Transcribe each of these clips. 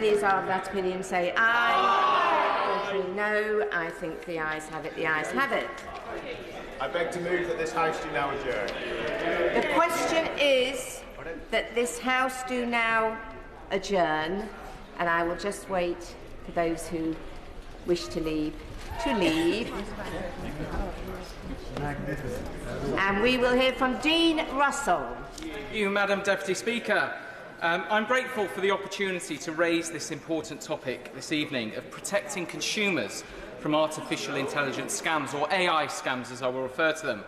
These are of that opinion say aye. Contrary no. I think the ayes have it. The ayes have it. I beg to move that this House do now adjourn. The question is that this House do now adjourn, and I will just wait for those who wish to leave to leave. And we will hear from Dean Russell. Thank you, Madam Deputy Speaker. I'm grateful for the opportunity to raise this important topic this evening of protecting consumers from artificial intelligence scams, or AI scams as I will refer to them.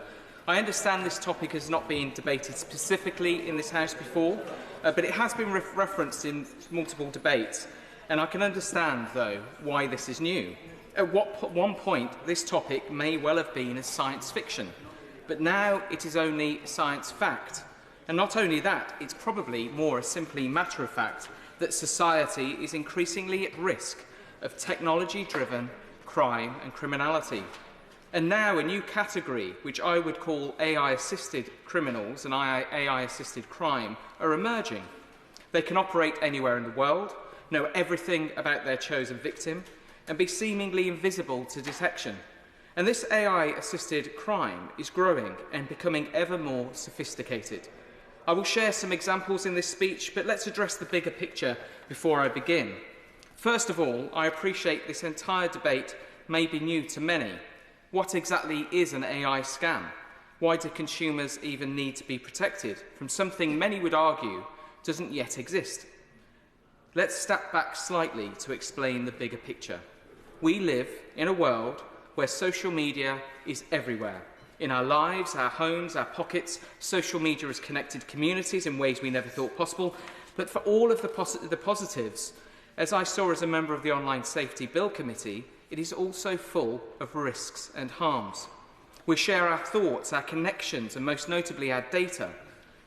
I understand this topic has not been debated specifically in this House before, but it has been referenced in multiple debates, and I can understand, though, why this is new. At one point, this topic may well have been as science fiction, but now it is only science fact. And not only that, it's probably more a simply matter of fact that society is increasingly at risk of technology-driven crime and criminality. And now a new category, which I would call AI-assisted criminals and AI-assisted crime, are emerging. They can operate anywhere in the world, know everything about their chosen victim, and be seemingly invisible to detection. And this AI-assisted crime is growing and becoming ever more sophisticated. I will share some examples in this speech, but let's address the bigger picture before I begin. First of all, I appreciate this entire debate may be new to many. What exactly is an AI scam? Why do consumers even need to be protected from something many would argue doesn't yet exist? Let's step back slightly to explain the bigger picture. We live in a world where social media is everywhere. In our lives, our homes, our pockets, social media has connected communities in ways we never thought possible. But for all of the positives, as I saw as a member of the Online Safety Bill Committee, it is also full of risks and harms. We share our thoughts, our connections, and most notably our data.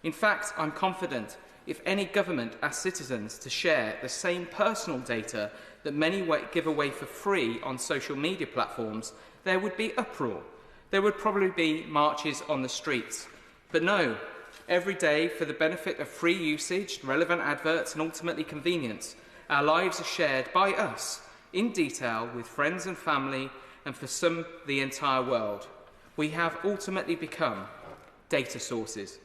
In fact, I'm confident if any government asked citizens to share the same personal data that many give away for free on social media platforms, there would be uproar. There would probably be marches on the streets. But no, every day, for the benefit of free usage, relevant adverts, and ultimately convenience, our lives are shared by us in detail with friends and family, and for some, the entire world. We have ultimately become data sources.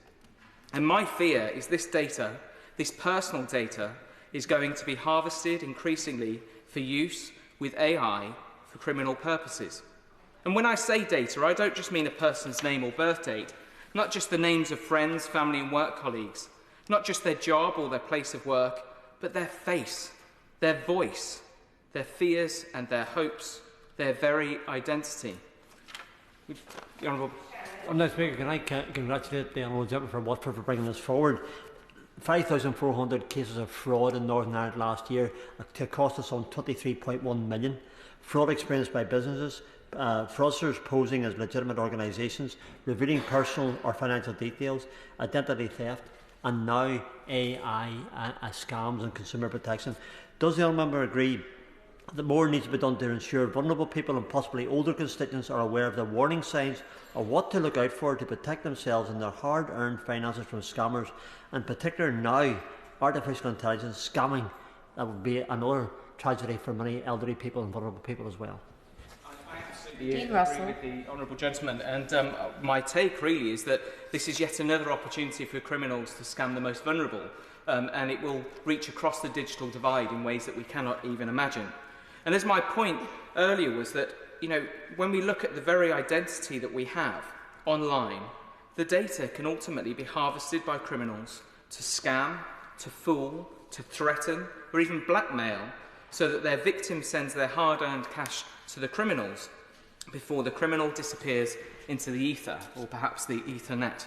And my fear is this data, this personal data, is going to be harvested increasingly for use with AI for criminal purposes. And when I say data, I don't just mean a person's name or birth date, not just the names of friends, family and work colleagues, not just their job or their place of work, but their face, their voice, their fears and their hopes, their very identity. The Honourable Speaker, can I congratulate the Honourable Gentleman for Watford for bringing this forward. 5,400 cases of fraud in Northern Ireland last year to cost us some 23.1 million. Fraud experienced by businesses, fraudsters posing as legitimate organisations, revealing personal or financial details, identity theft, and now AI scams and consumer protection. Does the Honourable Member agree that more needs to be done to ensure vulnerable people and possibly older constituents are aware of the warning signs of what to look out for to protect themselves and their hard-earned finances from scammers, and particularly now artificial intelligence scamming? That would be another tragedy for many elderly people and vulnerable people as well. Dean Russell. With the Honourable Gentleman, and my take really is that this is yet another opportunity for criminals to scam the most vulnerable, and it will reach across the digital divide in ways that we cannot even imagine. And as my point earlier was that, when we look at the very identity that we have online, the data can ultimately be harvested by criminals to scam, to fool, to threaten, or even blackmail, so that their victim sends their hard-earned cash to the criminals before the criminal disappears into the ether, or perhaps the Ethernet.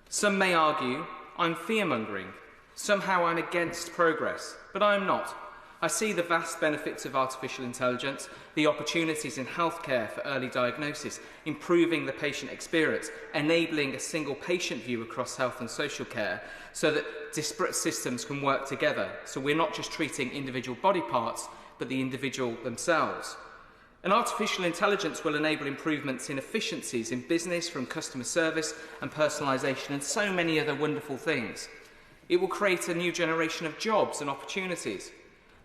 Some may argue I'm fear-mongering. Somehow I'm against progress, but I'm not. I see the vast benefits of artificial intelligence, the opportunities in healthcare for early diagnosis, improving the patient experience, enabling a single patient view across health and social care, so that disparate systems can work together. So we're not just treating individual body parts, but the individual themselves. And artificial intelligence will enable improvements in efficiencies in business, from customer service and personalisation, and so many other wonderful things. It will create a new generation of jobs and opportunities.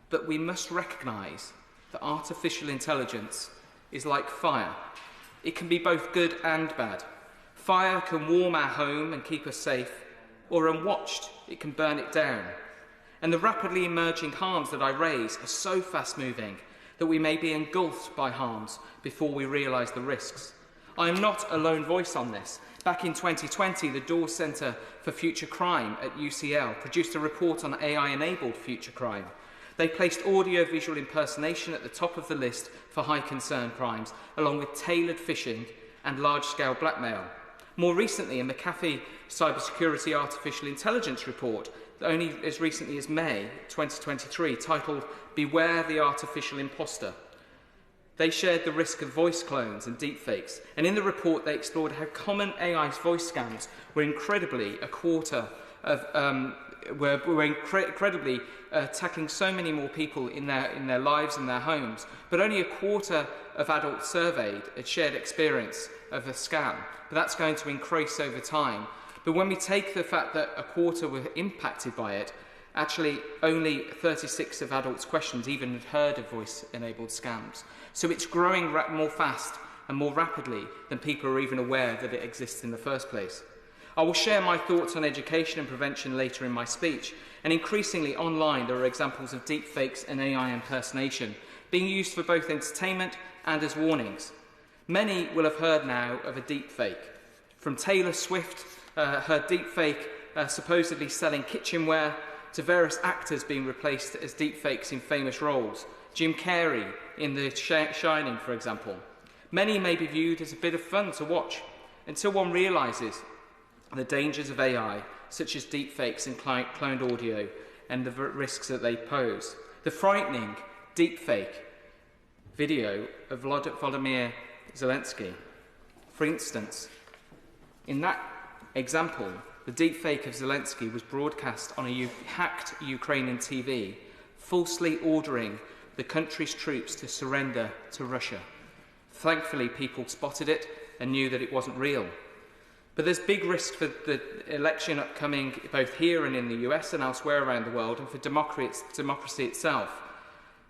But we must recognise that artificial intelligence is like fire. It can be both good and bad. Fire can warm our home and keep us safe, or unwatched, it can burn it down. And the rapidly emerging harms that I raise are so fast-moving that we may be engulfed by harms before we realise the risks. I am not a lone voice on this. Back in 2020, the Dawes Centre for Future Crime at UCL produced a report on AI-enabled future crime. They placed audio-visual impersonation at the top of the list for high concern crimes, along with tailored phishing and large-scale blackmail. More recently, a McAfee Cybersecurity Artificial Intelligence report, only as recently as May 2023, titled "Beware the Artificial Imposter." They shared the risk of voice clones and deepfakes, and in the report they explored how common AI voice scams were incredibly tackling so many more people in their lives and their homes, but only a quarter of adults surveyed had shared experience of a scam. But that's going to increase over time. But when we take the fact that a quarter were impacted by it, actually only 36 of adults questioned even had heard of voice-enabled scams. So it's growing more fast and more rapidly than people are even aware that it exists in the first place. I will share my thoughts on education and prevention later in my speech, and increasingly online there are examples of deepfakes and AI impersonation being used for both entertainment and as warnings. Many will have heard now of a deepfake. From Taylor Swift, her deepfake supposedly selling kitchenware, to various actors being replaced as deepfakes in famous roles. Jim Carrey in The Shining, for example. Many may be viewed as a bit of fun to watch, until one realises the dangers of AI, such as deepfakes and cloned audio, and the risks that they pose. The frightening deepfake video of Volodymyr Zelensky, for instance, in that example, the deepfake of Zelensky was broadcast on a hacked Ukrainian TV, falsely ordering the country's troops to surrender to Russia. Thankfully, people spotted it and knew that it wasn't real. But there's big risk for the election upcoming both here and in the US and elsewhere around the world, and for democracy itself.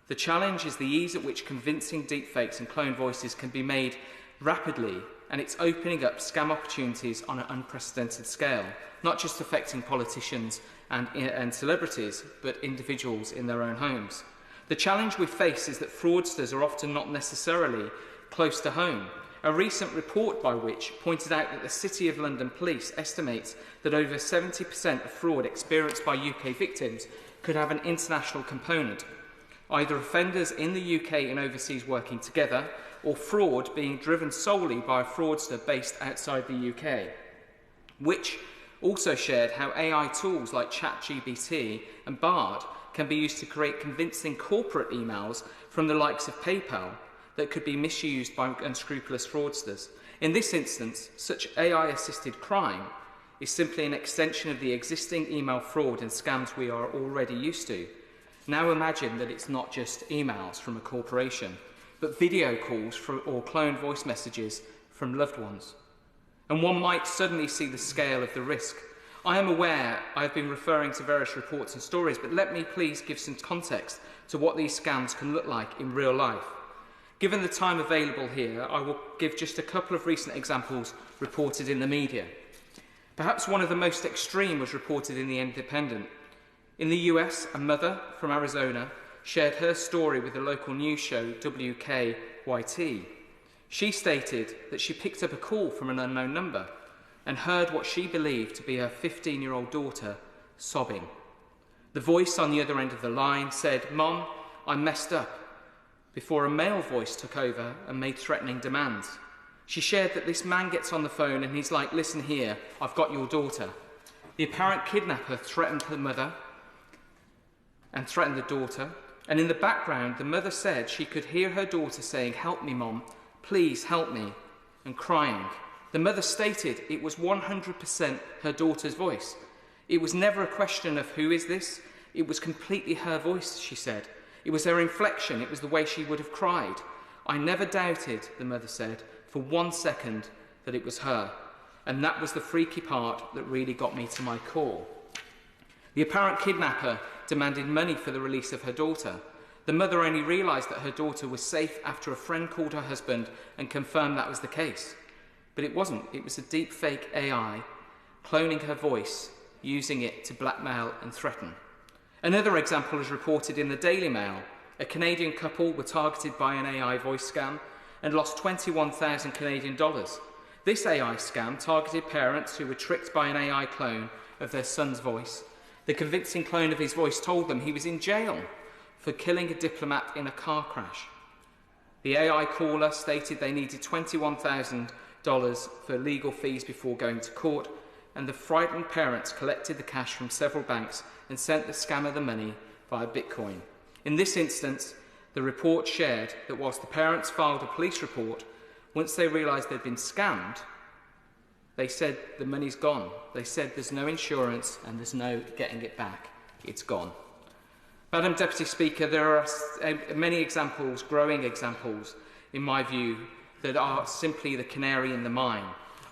The challenge is the ease at which convincing deepfakes and cloned voices can be made rapidly, and it's opening up scam opportunities on an unprecedented scale, not just affecting politicians and celebrities, but individuals in their own homes. The challenge we face is that fraudsters are often not necessarily close to home. A recent report by Which pointed out that the City of London Police estimates that over 70% of fraud experienced by UK victims could have an international component, either offenders in the UK and overseas working together, or fraud being driven solely by a fraudster based outside the UK. Which also shared how AI tools like ChatGPT and Bard can be used to create convincing corporate emails from the likes of PayPal that could be misused by unscrupulous fraudsters. In this instance, such AI-assisted crime is simply an extension of the existing email fraud and scams we are already used to. Now imagine that it's not just emails from a corporation, but video calls or cloned voice messages from loved ones. And one might suddenly see the scale of the risk. I am aware I have been referring to various reports and stories, but let me please give some context to what these scams can look like in real life. Given the time available here, I will give just a couple of recent examples reported in the media. Perhaps one of the most extreme was reported in The Independent. In the US, a mother from Arizona shared her story with the local news show WKYT. She stated that she picked up a call from an unknown number and heard what she believed to be her 15-year-old daughter sobbing. The voice on the other end of the line said, "Mom, I messed up," before a male voice took over and made threatening demands. She shared that this man gets on the phone and he's like, "Listen here, I've got your daughter." The apparent kidnapper threatened her mother and threatened the daughter, and in the background the mother said she could hear her daughter saying, "Help me, Mom, please help me," and crying. The mother stated it was 100% her daughter's voice. It was never a question of who is this, it was completely her voice, she said. It was her inflection, it was the way she would have cried. "I never doubted," the mother said, "for 1 second that it was her. And that was the freaky part that really got me to my core." The apparent kidnapper demanded money for the release of her daughter. The mother only realised that her daughter was safe after a friend called her husband and confirmed that was the case. But it wasn't. It was a deep-fake AI cloning her voice, using it to blackmail and threaten. Another example is reported in the Daily Mail. A Canadian couple were targeted by an AI voice scam and lost 21,000 Canadian dollars. This AI scam targeted parents who were tricked by an AI clone of their son's voice. The convincing clone of his voice told them he was in jail for killing a diplomat in a car crash. The AI caller stated they needed $21,000 for legal fees before going to court, and the frightened parents collected the cash from several banks and sent the scammer the money via Bitcoin. In this instance, the report shared that whilst the parents filed a police report, once they realised they'd been scammed, they said the money's gone. They said there's no insurance and there's no getting it back. It's gone. Madam Deputy Speaker, there are many examples, growing examples, in my view, that are simply the canary in the mine.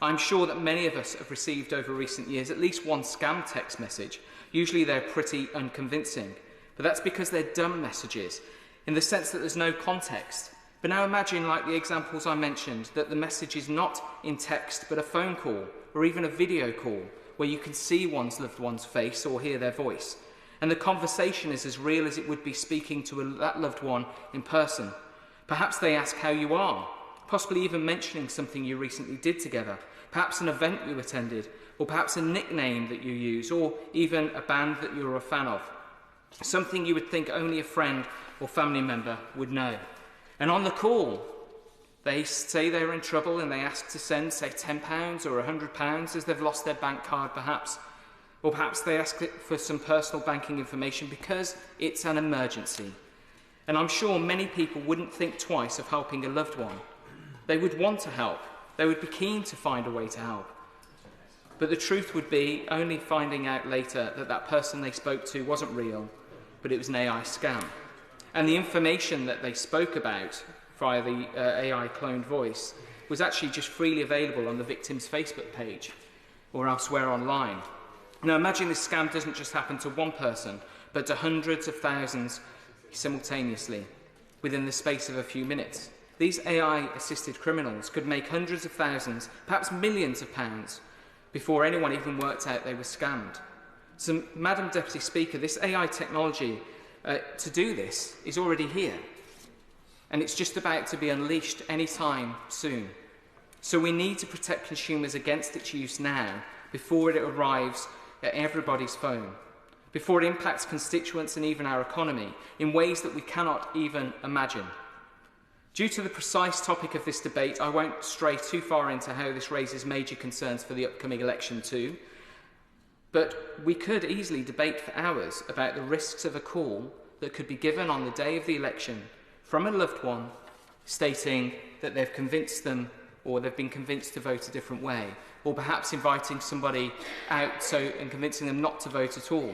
I'm sure that many of us have received over recent years at least one scam text message. Usually they're pretty unconvincing, but that's because they're dumb messages, in the sense that there's no context. But now imagine, like the examples I mentioned, that the message is not in text but a phone call or even a video call where you can see one's loved one's face or hear their voice. And the conversation is as real as it would be speaking to that loved one in person. Perhaps they ask how you are, possibly even mentioning something you recently did together, perhaps an event you attended, or perhaps a nickname that you use, or even a band that you're a fan of. Something you would think only a friend or family member would know. And on the call, they say they're in trouble and they ask to send, say, £10 or £100 as they've lost their bank card perhaps. Or perhaps they ask for some personal banking information because it's an emergency. And I'm sure many people wouldn't think twice of helping a loved one. They would want to help. They would be keen to find a way to help. But the truth would be only finding out later that that person they spoke to wasn't real, but it was an AI scam. And the information that they spoke about via the AI cloned voice was actually just freely available on the victim's Facebook page or elsewhere online. Now imagine this scam doesn't just happen to one person, but to hundreds of thousands simultaneously within the space of a few minutes. These AI-assisted criminals could make hundreds of thousands, perhaps millions of pounds, before anyone even worked out they were scammed. So, Madam Deputy Speaker, this AI technology to do this is already here, and it's just about to be unleashed any time soon. So we need to protect consumers against its use now, before it arrives at everybody's phone, before it impacts constituents and even our economy in ways that we cannot even imagine. Due to the precise topic of this debate, I won't stray too far into how this raises major concerns for the upcoming election too, but we could easily debate for hours about the risks of a call that could be given on the day of the election from a loved one stating that they've convinced them or they've been convinced to vote a different way, or perhaps inviting somebody out and convincing them not to vote at all.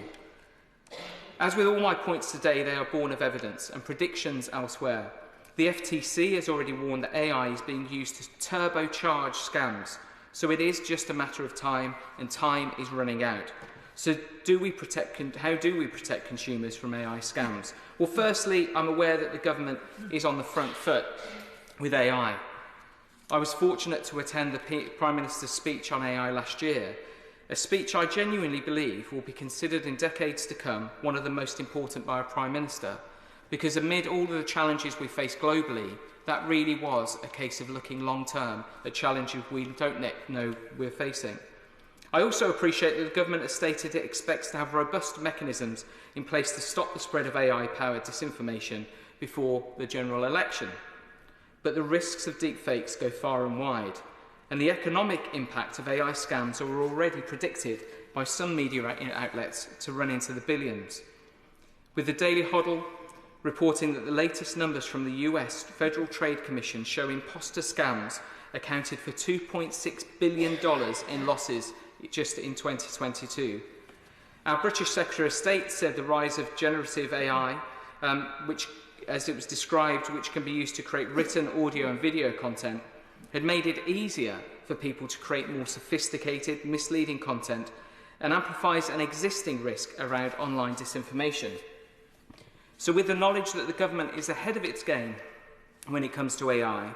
As with all my points today, they are born of evidence and predictions elsewhere. The FTC has already warned that AI is being used to turbocharge scams, so it is just a matter of time, and time is running out. So how do we protect consumers from AI scams? Well, firstly, I'm aware that the government is on the front foot with AI. I was fortunate to attend the Prime Minister's speech on AI last year, a speech I genuinely believe will be considered in decades to come one of the most important by a Prime Minister, because amid all of the challenges we face globally, that really was a case of looking long-term at challenges we don't know we're facing. I also appreciate that the government has stated it expects to have robust mechanisms in place to stop the spread of AI-powered disinformation before the general election. But the risks of deepfakes go far and wide, and the economic impact of AI scams are already predicted by some media outlets to run into the billions. With the Daily Hodl reporting that the latest numbers from the US Federal Trade Commission show imposter scams accounted for $2.6 billion in losses just in 2022. Our British Secretary of State said the rise of generative AI, which, as it was described, which can be used to create written, audio and video content, had made it easier for people to create more sophisticated, misleading content and amplifies an existing risk around online disinformation. So with the knowledge that the government is ahead of its game when it comes to AI,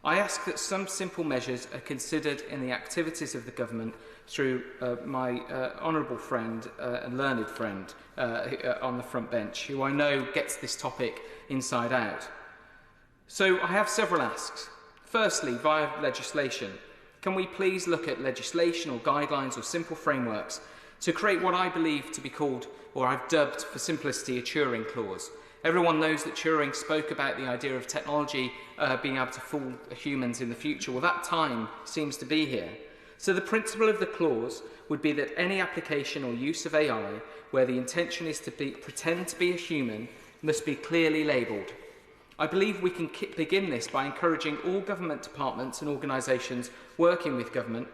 I ask that some simple measures are considered in the activities of the government through my honourable friend and learned friend on the front bench, who I know gets this topic inside out. So I have several asks. Firstly, via legislation, can we please look at legislation or guidelines or simple frameworks to create what I believe to be called, or I've dubbed for simplicity, a Turing clause. Everyone knows that Turing spoke about the idea of technology being able to fool humans in the future. Well, that time seems to be here. So the principle of the clause would be that any application or use of AI where the intention is to pretend to be a human must be clearly labelled. I believe we can begin this by encouraging all government departments and organisations working with government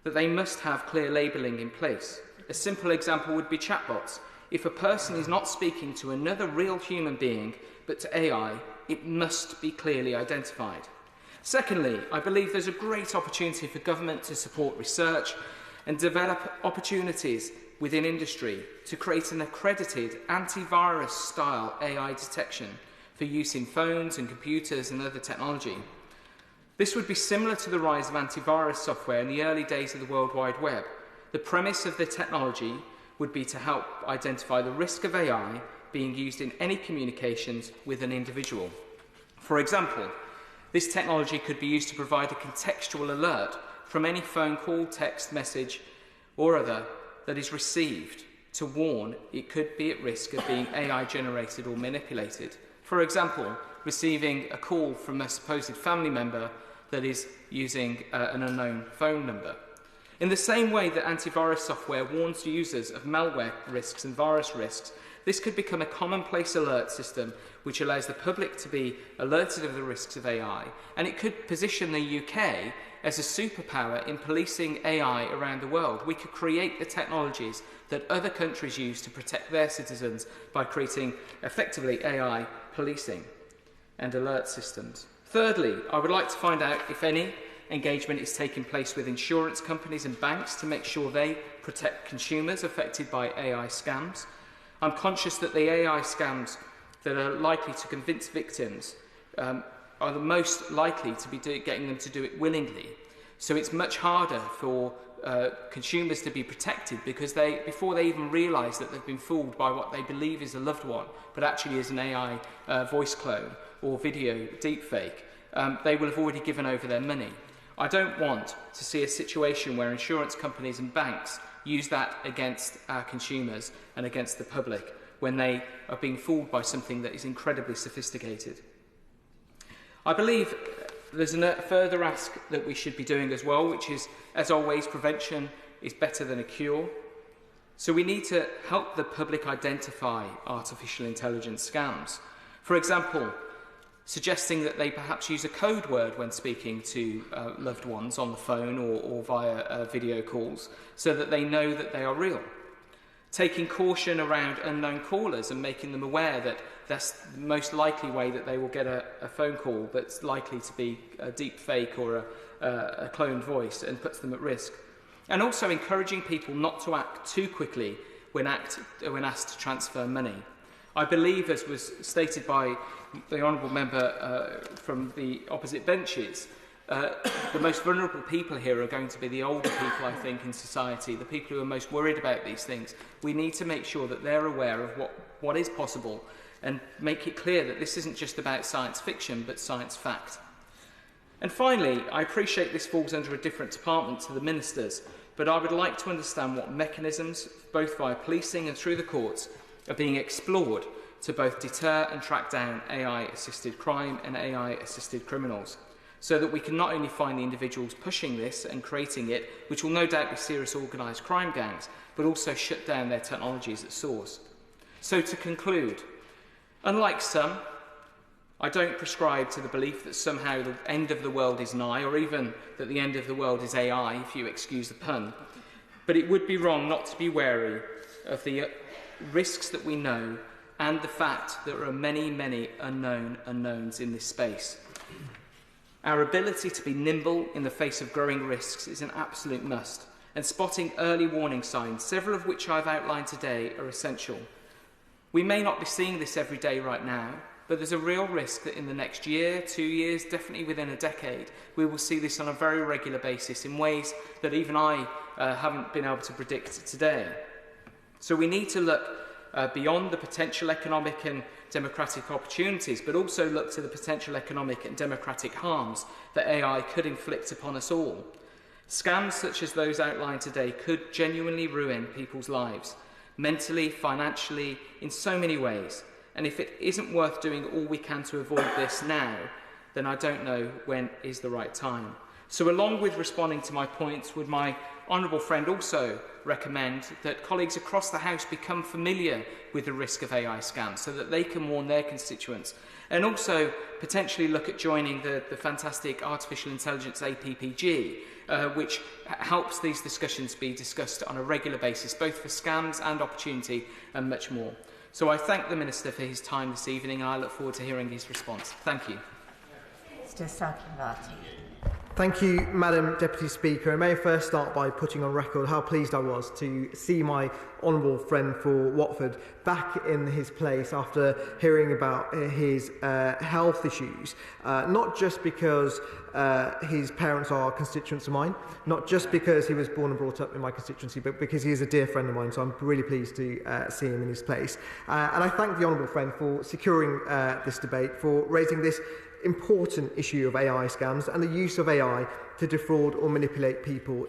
that they must have clear labelling in place. A simple example would be chatbots. If a person is not speaking to another real human being, but to AI, it must be clearly identified. Secondly, I believe there's a great opportunity for government to support research and develop opportunities within industry to create an accredited antivirus-style AI detection for use in phones and computers and other technology. This would be similar to the rise of antivirus software in the early days of the World Wide Web. The premise of the technology would be to help identify the risk of AI being used in any communications with an individual. For example, this technology could be used to provide a contextual alert from any phone call, text message or other that is received to warn it could be at risk of being AI generated or manipulated. For example, receiving a call from a supposed family member that is using an unknown phone number. In the same way that antivirus software warns users of malware risks and virus risks, this could become a commonplace alert system which allows the public to be alerted of the risks of AI, and it could position the UK as a superpower in policing AI around the world. We could create the technologies that other countries use to protect their citizens by creating effectively AI policing and alert systems. Thirdly, I would like to find out if any engagement is taking place with insurance companies and banks to make sure they protect consumers affected by AI scams. I'm conscious that the AI scams that are likely to convince victims are the most likely to be getting them to do it willingly. So it's much harder for consumers to be protected because before they even realise that they've been fooled by what they believe is a loved one, but actually is an AI voice clone or video deepfake, they will have already given over their money. I don't want to see a situation where insurance companies and banks use that against our consumers and against the public when they are being fooled by something that is incredibly sophisticated. I believe there's a further ask that we should be doing as well, which is, as always, prevention is better than a cure. So we need to help the public identify artificial intelligence scams. For example, suggesting that they perhaps use a code word when speaking to loved ones on the phone or via video calls so that they know that they are real. Taking caution around unknown callers and making them aware that that's the most likely way that they will get a phone call that's likely to be a deep fake or a cloned voice and puts them at risk. And also encouraging people not to act too quickly when asked to transfer money. I believe, as was stated by the honourable member from the opposite benches, the most vulnerable people here are going to be the older people, I think, in society, the people who are most worried about these things. We need to make sure that they're aware of what is possible and make it clear that this isn't just about science fiction, but science fact. And finally, I appreciate this falls under a different department to the ministers, but I would like to understand what mechanisms, both via policing and through the courts, are being explored to both deter and track down AI-assisted crime and AI-assisted criminals, so that we can not only find the individuals pushing this and creating it, which will no doubt be serious organised crime gangs, but also shut down their technologies at source. So to conclude, unlike some, I don't prescribe to the belief that somehow the end of the world is nigh, or even that the end of the world is AI, if you excuse the pun. But it would be wrong not to be wary of the risks that we know and the fact that there are many, many unknown unknowns in this space. Our ability to be nimble in the face of growing risks is an absolute must, and spotting early warning signs, several of which I've outlined today, are essential. We may not be seeing this every day right now, but there's a real risk that in the next year, 2 years, definitely within a decade, we will see this on a very regular basis in ways that even I haven't been able to predict today. So we need to look beyond the potential economic and democratic opportunities, but also look to the potential economic and democratic harms that AI could inflict upon us all. Scams such as those outlined today could genuinely ruin people's lives, mentally, financially, in so many ways. And if it isn't worth doing all we can to avoid this now, then I don't know when is the right time. So along with responding to my points, would my honourable friend also recommend that colleagues across the House become familiar with the risk of AI scams so that they can warn their constituents, and also potentially look at joining the fantastic Artificial Intelligence APPG, which helps these discussions be discussed on a regular basis, both for scams and opportunity and much more. So I thank the Minister for his time this evening, and I look forward to hearing his response. Thank you. Mr. Saqib. Thank you, Madam Deputy Speaker. I may first start by putting on record how pleased I was to see my honourable friend for Watford back in his place after hearing about his health issues, not just because his parents are constituents of mine, not just because he was born and brought up in my constituency, but because he is a dear friend of mine, so I'm really pleased to see him in his place. And I thank the honourable friend for securing this debate, for raising this important issue of AI scams and the use of AI to defraud or manipulate people,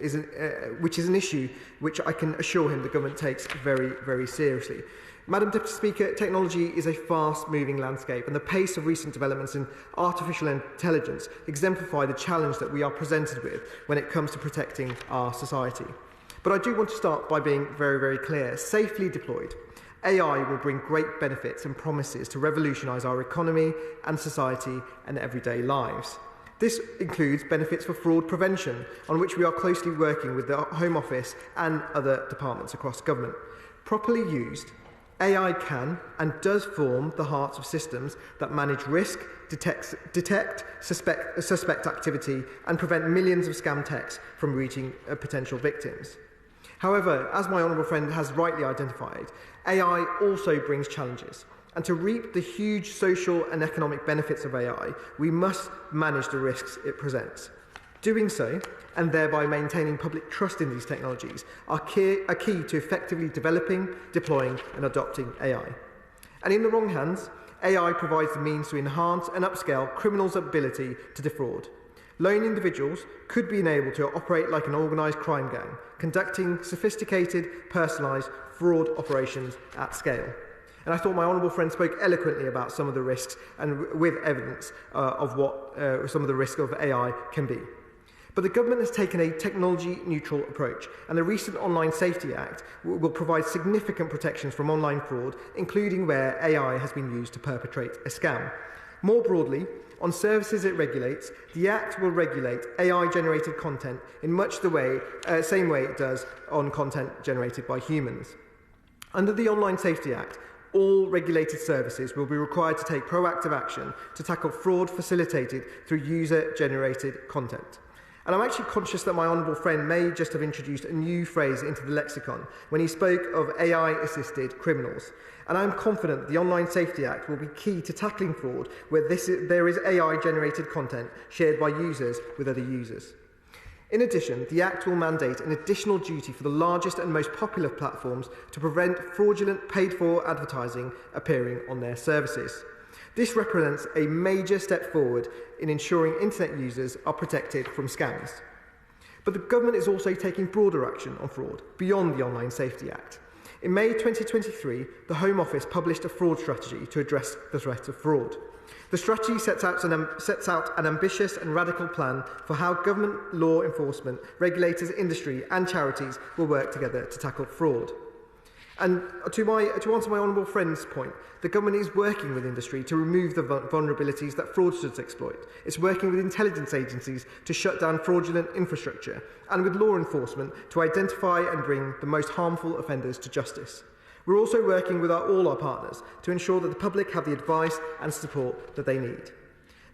which is an issue which I can assure him the government takes very, very seriously. Madam Deputy Speaker, technology is a fast-moving landscape, and the pace of recent developments in artificial intelligence exemplify the challenge that we are presented with when it comes to protecting our society. But I do want to start by being very, very clear. Safely deployed, AI will bring great benefits and promises to revolutionise our economy and society and everyday lives. This includes benefits for fraud prevention, on which we are closely working with the Home Office and other departments across government. Properly used, AI can and does form the heart of systems that manage risk, detect suspect activity, and prevent millions of scam texts from reaching potential victims. However, as my honourable friend has rightly identified, AI also brings challenges, and to reap the huge social and economic benefits of AI, we must manage the risks it presents. Doing so, and thereby maintaining public trust in these technologies, are key to effectively developing, deploying and adopting AI. And in the wrong hands, AI provides the means to enhance and upscale criminals' ability to defraud. Lone individuals could be enabled to operate like an organised crime gang, conducting sophisticated, personalised fraud operations at scale. And I thought my honourable friend spoke eloquently about some of the risks and with evidence of what some of the risk of AI can be. But the government has taken a technology-neutral approach, and the recent Online Safety Act will provide significant protections from online fraud, including where AI has been used to perpetrate a scam. More broadly, on services it regulates, the Act will regulate AI-generated content in much the same way it does on content generated by humans. Under the Online Safety Act, all regulated services will be required to take proactive action to tackle fraud facilitated through user-generated content. And I'm actually conscious that my honourable friend may just have introduced a new phrase into the lexicon when he spoke of AI-assisted criminals. And I'm confident that the Online Safety Act will be key to tackling fraud where there is AI-generated content shared by users with other users. In addition, the Act will mandate an additional duty for the largest and most popular platforms to prevent fraudulent paid-for advertising appearing on their services. This represents a major step forward in ensuring internet users are protected from scams. But the government is also taking broader action on fraud beyond the Online Safety Act. In May 2023, the Home Office published a fraud strategy to address the threat of fraud. The strategy sets out an ambitious and radical plan for how government, law enforcement, regulators, industry and charities will work together to tackle fraud. And to answer my honourable friend's point, the government is working with industry to remove the vulnerabilities that fraudsters exploit. It's working with intelligence agencies to shut down fraudulent infrastructure, and with law enforcement to identify and bring the most harmful offenders to justice. We're also working with all our partners to ensure that the public have the advice and support that they need.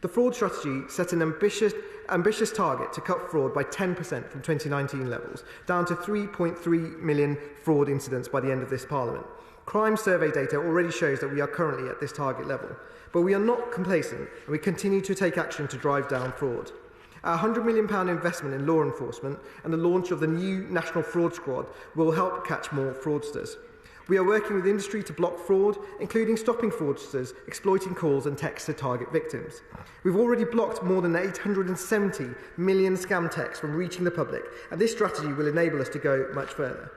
The fraud strategy set an ambitious target to cut fraud by 10% from 2019 levels, down to 3.3 million fraud incidents by the end of this Parliament. Crime survey data already shows that we are currently at this target level, but we are not complacent and we continue to take action to drive down fraud. Our £100 million investment in law enforcement and the launch of the new National Fraud Squad will help catch more fraudsters. We are working with industry to block fraud, including stopping fraudsters exploiting calls and texts to target victims. We've already blocked more than 870 million scam texts from reaching the public, and this strategy will enable us to go much further.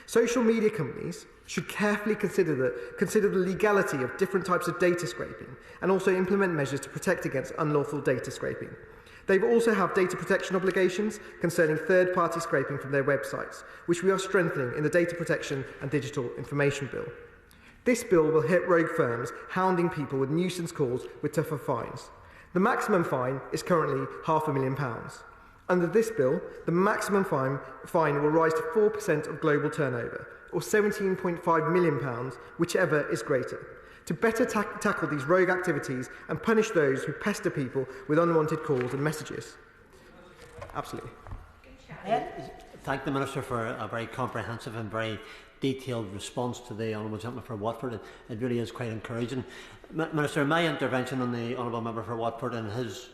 Social media companies should carefully consider the legality of different types of data scraping and also implement measures to protect against unlawful data scraping. They also have data protection obligations concerning third-party scraping from their websites, which we are strengthening in the Data Protection and Digital Information Bill. This bill will hit rogue firms hounding people with nuisance calls with tougher fines. The maximum fine is currently £500,000. Under this bill, the maximum fine will rise to 4% of global turnover, or £17.5 million, whichever is greater, to better tackle these rogue activities and punish those who pester people with unwanted calls and messages. Absolutely. Thank the Minister for a very comprehensive and very detailed response to the Honourable Gentleman for Watford. It really is quite encouraging. Minister, my intervention on the Honourable Member for Watford and his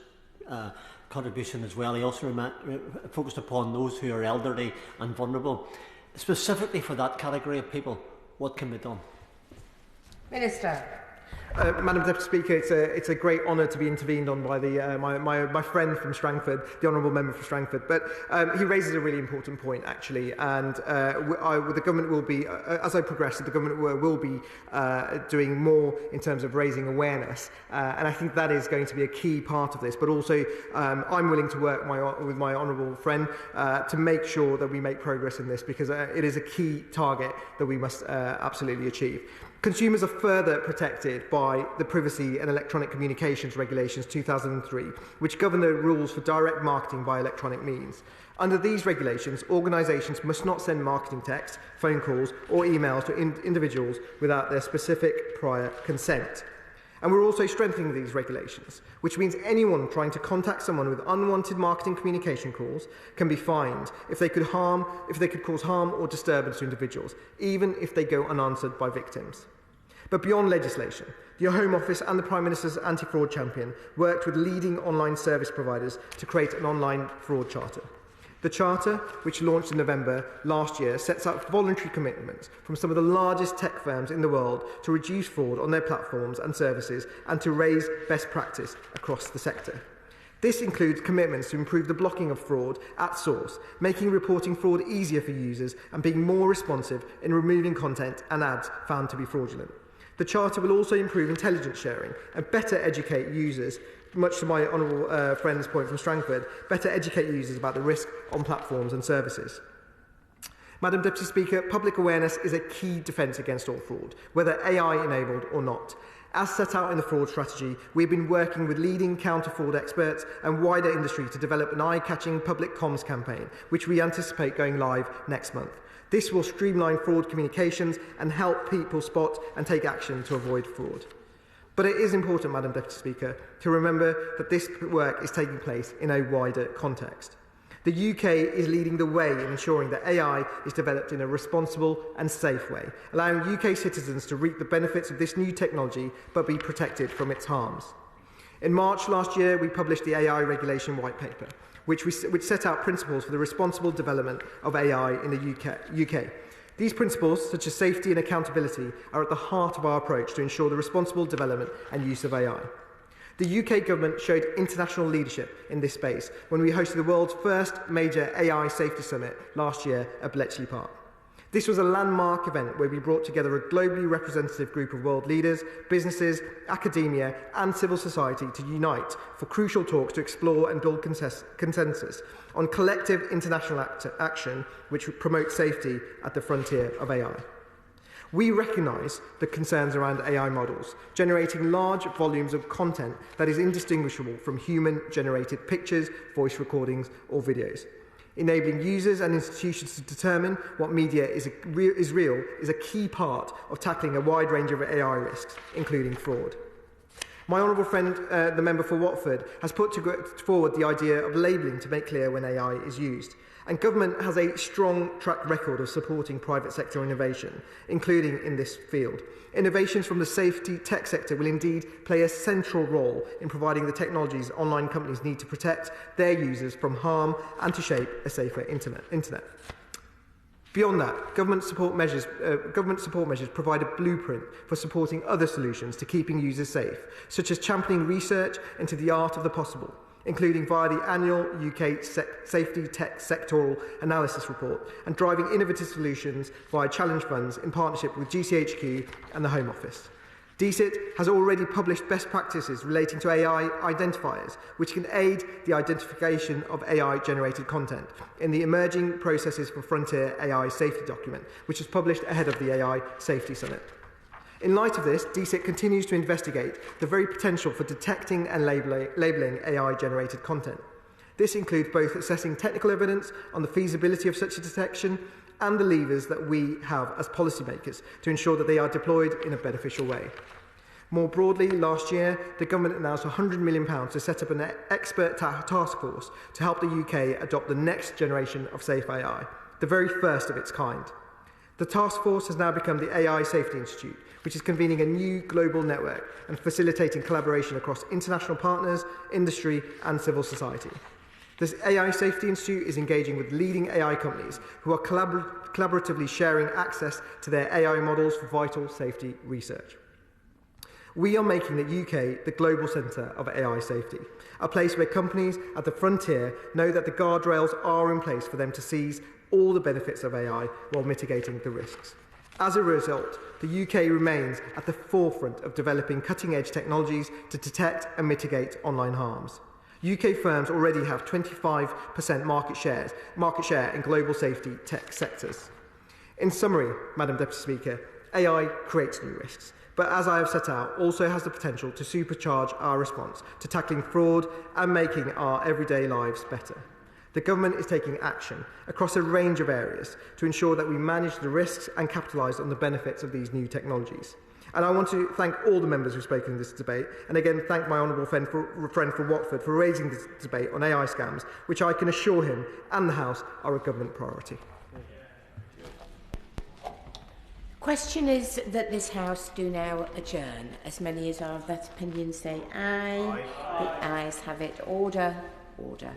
contribution as well, he also focused upon those who are elderly and vulnerable. Specifically for that category of people, what can be done? Minister. Madam Deputy Speaker, it's a great honour to be intervened on by my friend from Strangford, the Honourable Member for Strangford. But he raises a really important point, actually, and the government will be, as I progress, the government will be doing more in terms of raising awareness, and I think that is going to be a key part of this. But also, I'm willing to work with my honourable friend to make sure that we make progress in this, because it is a key target that we must absolutely achieve. Consumers are further protected by the Privacy and Electronic Communications Regulations 2003, which govern the rules for direct marketing by electronic means. Under these regulations, organisations must not send marketing texts, phone calls or emails to individuals without their specific prior consent. And we're also strengthening these regulations, which means anyone trying to contact someone with unwanted marketing communication calls can be fined if they could cause harm or disturbance to individuals, even if they go unanswered by victims. But beyond legislation, the Home Office and the Prime Minister's anti-fraud champion worked with leading online service providers to create an online fraud charter. The charter, which launched in November last year, sets out voluntary commitments from some of the largest tech firms in the world to reduce fraud on their platforms and services and to raise best practice across the sector. This includes commitments to improve the blocking of fraud at source, making reporting fraud easier for users and being more responsive in removing content and ads found to be fraudulent. The Charter will also improve intelligence sharing and better educate users, much to my honourable friend's point from Strangford, better educate users about the risk on platforms and services. Madam Deputy Speaker, public awareness is a key defence against all fraud, whether AI-enabled or not. As set out in the fraud strategy, we've been working with leading counter-fraud experts and wider industry to develop an eye-catching public comms campaign, which we anticipate going live next month. This will streamline fraud communications and help people spot and take action to avoid fraud. But it is important, Madam Deputy Speaker, to remember that this work is taking place in a wider context. The UK is leading the way in ensuring that AI is developed in a responsible and safe way, allowing UK citizens to reap the benefits of this new technology but be protected from its harms. In March last year, we published the AI Regulation White Paper, which set out principles for the responsible development of AI in the UK. These principles, such as safety and accountability, are at the heart of our approach to ensure the responsible development and use of AI. The UK government showed international leadership in this space when we hosted the world's first major AI safety summit last year at Bletchley Park. This was a landmark event where we brought together a globally representative group of world leaders, businesses, academia and civil society to unite for crucial talks to explore and build consensus on collective international action which would promote safety at the frontier of AI. We recognise the concerns around AI models, generating large volumes of content that is indistinguishable from human-generated pictures, voice recordings or videos. Enabling users and institutions to determine what media is real is a key part of tackling a wide range of AI risks, including fraud. My honourable friend, the member for Watford, has put forward the idea of labelling to make clear when AI is used. And government has a strong track record of supporting private sector innovation, including in this field. Innovations from the safety tech sector will indeed play a central role in providing the technologies online companies need to protect their users from harm and to shape a safer internet. Beyond that, government support measures provide a blueprint for supporting other solutions to keeping users safe, such as championing research into the art of the possible, including via the annual UK Safety Tech Sectoral Analysis Report, and driving innovative solutions via challenge funds in partnership with GCHQ and the Home Office. DCIT has already published best practices relating to AI identifiers, which can aid the identification of AI-generated content in the Emerging Processes for Frontier AI Safety document, which was published ahead of the AI Safety Summit. In light of this, DCIT continues to investigate the very potential for detecting and labelling AI-generated content. This includes both assessing technical evidence on the feasibility of such a detection and the levers that we have as policymakers to ensure that they are deployed in a beneficial way. More broadly, last year, the government announced £100 million to set up an expert task force to help the UK adopt the next generation of safe AI, the very first of its kind. The task force has now become the AI Safety Institute, which is convening a new global network and facilitating collaboration across international partners, industry and civil society. This AI Safety Institute is engaging with leading AI companies who are collaboratively sharing access to their AI models for vital safety research. We are making the UK the global centre of AI safety, a place where companies at the frontier know that the guardrails are in place for them to seize all the benefits of AI while mitigating the risks. As a result, the UK remains at the forefront of developing cutting-edge technologies to detect and mitigate online harms. UK firms already have 25% market share in global safety tech sectors. In summary, Madam Deputy Speaker, AI creates new risks, but as I have set out, also has the potential to supercharge our response to tackling fraud and making our everyday lives better. The government is taking action across a range of areas to ensure that we manage the risks and capitalise on the benefits of these new technologies. And I want to thank all the members who have spoken in this debate, and again thank my honourable friend for Watford for raising this debate on AI scams, which I can assure him and the House are a government priority. Question is that this House do now adjourn. As many as are of that opinion say aye. The ayes have it. Order. Order.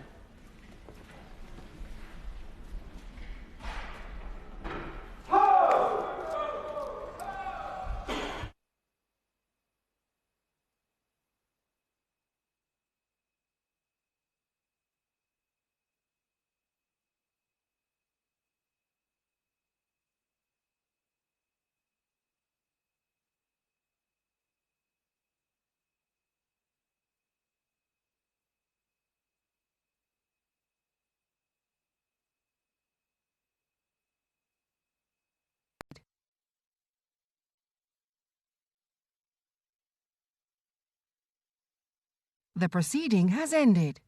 The proceeding has ended.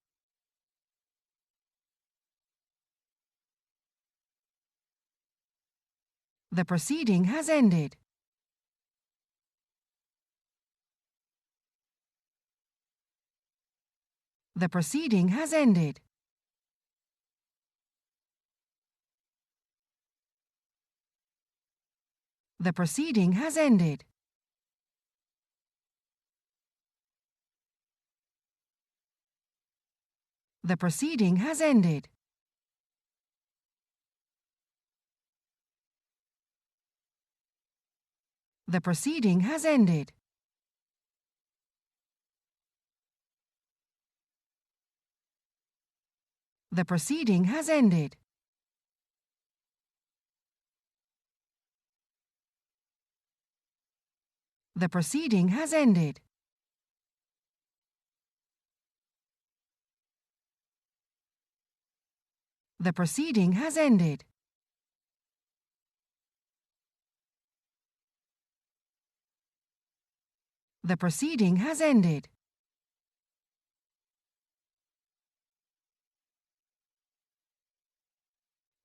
The proceeding has ended. The proceeding has ended. The proceeding has ended. The proceeding has ended. The proceeding has ended. The proceeding has ended. The proceeding has ended. The proceeding has ended. The proceeding has ended.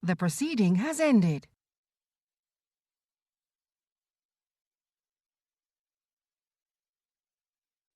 The proceeding has ended.